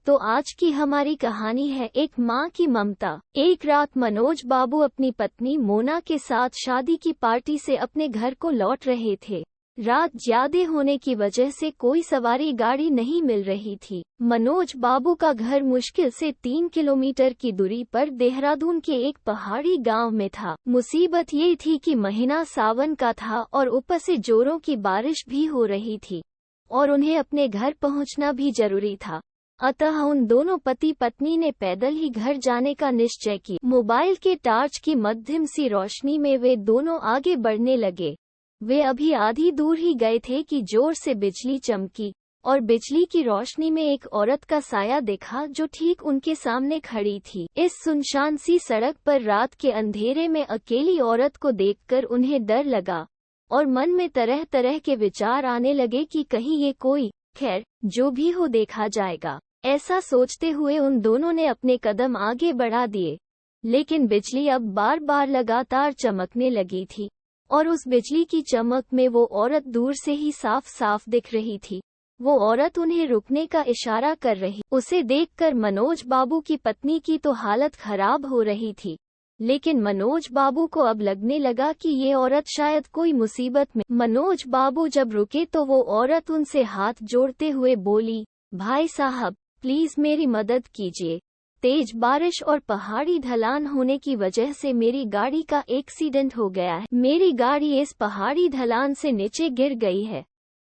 तो आज की हमारी कहानी है एक माँ की ममता। एक रात मनोज बाबू अपनी पत्नी मोना के साथ शादी की पार्टी से अपने घर को लौट रहे थे। रात ज्यादा होने की वजह से कोई सवारी गाड़ी नहीं मिल रही थी। मनोज बाबू का घर मुश्किल से 3 किलोमीटर की दूरी पर देहरादून के एक पहाड़ी गांव में था। मुसीबत ये थी कि महीना सावन का था और ऊपर से जोरों की बारिश भी हो रही थी और उन्हें अपने घर पहुंचना भी जरूरी था। अतः उन दोनों पति पत्नी ने पैदल ही घर जाने का निश्चय किया। मोबाइल के टार्च की मध्यम सी रोशनी में वे दोनों आगे बढ़ने लगे। वे अभी आधी दूर ही गए थे कि जोर से बिजली चमकी और बिजली की रोशनी में एक औरत का साया दिखा जो ठीक उनके सामने खड़ी थी। इस सुनसान सी सड़क पर रात के अंधेरे में अकेली औरत को देखकर उन्हें डर लगा और मन में तरह तरह के विचार आने लगे कि कहीं ये कोई, खैर जो भी हो देखा जाएगा। ऐसा सोचते हुए उन दोनों ने अपने कदम आगे बढ़ा दिए, लेकिन बिजली अब बार बार लगातार चमकने लगी थी और उस बिजली की चमक में वो औरत दूर से ही साफ साफ दिख रही थी। वो औरत उन्हें रुकने का इशारा कर रही। उसे देखकर मनोज बाबू की पत्नी की तो हालत खराब हो रही थी, लेकिन मनोज बाबू को अब लगने लगा कि ये औरत शायद कोई मुसीबत में। मनोज बाबू जब रुके तो वो औरत उनसे हाथ जोड़ते हुए बोली, भाई साहब प्लीज मेरी मदद कीजिए। तेज बारिश और पहाड़ी ढलान होने की वजह से मेरी गाड़ी का एक्सीडेंट हो गया है। मेरी गाड़ी इस पहाड़ी ढलान से नीचे गिर गई है।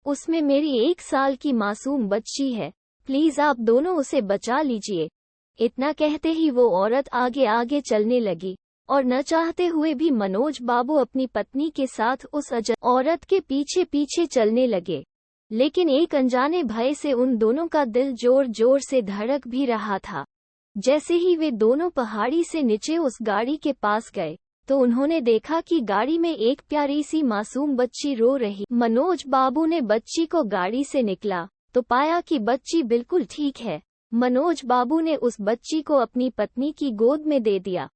उसमें मेरी 1 साल की मासूम बच्ची है। प्लीज आप दोनों उसे बचा लीजिए। इतना कहते ही वो औरत आगे आगे चलने लगी और न चाहते हुए भी मनोज बाबू अपनी पत्नी के साथ उस औरत के पीछे पीछे चलने लगे। लेकिन एक अनजाने भय से उन दोनों का दिल जोर जोर से धड़क भी रहा था। जैसे ही वे दोनों पहाड़ी से नीचे उस गाड़ी के पास गए तो उन्होंने देखा कि गाड़ी में एक प्यारी सी मासूम बच्ची रो रही। मनोज बाबू ने बच्ची को गाड़ी से निकला तो पाया कि बच्ची बिल्कुल ठीक है। मनोज बाबू ने उस बच्ची को अपनी पत्नी की गोद में दे दिया।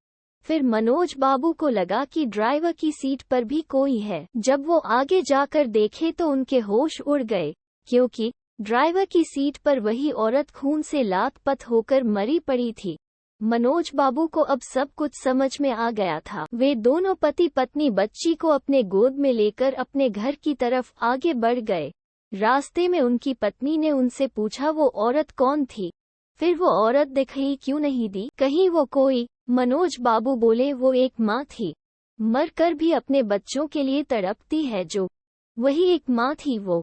फिर मनोज बाबू को लगा कि ड्राइवर की सीट पर भी कोई है। जब वो आगे जाकर देखे तो उनके होश उड़ गए, क्योंकि ड्राइवर की सीट पर वही औरत खून से लात-पत होकर मरी पड़ी थी। मनोज बाबू को अब सब कुछ समझ में आ गया था। वे दोनों पति पत्नी बच्ची को अपने गोद में लेकर अपने घर की तरफ आगे बढ़ गए। रास्ते में उनकी पत्नी ने उनसे पूछा वो औरत कौन थी। फिर वो औरत दिखाई क्यों नहीं दी, कहीं वो कोई। मनोज बाबू बोले वो एक माँ थी, मरकर भी अपने बच्चों के लिए तड़पती है, जो वही एक माँ थी वो।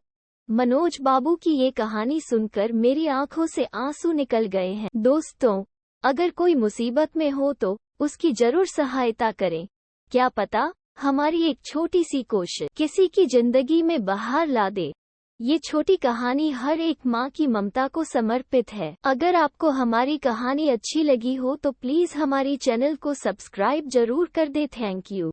मनोज बाबू की ये कहानी सुनकर मेरी आंखों से आंसू निकल गए हैं। दोस्तों, अगर कोई मुसीबत में हो तो उसकी जरूर सहायता करें। क्या पता हमारी एक छोटी सी कोशिश किसी की जिंदगी में बहार ला दे। ये छोटी कहानी हर एक माँ की ममता को समर्पित है। अगर आपको हमारी कहानी अच्छी लगी हो तो प्लीज हमारी चैनल को सब्सक्राइब जरूर कर दे। Thank you.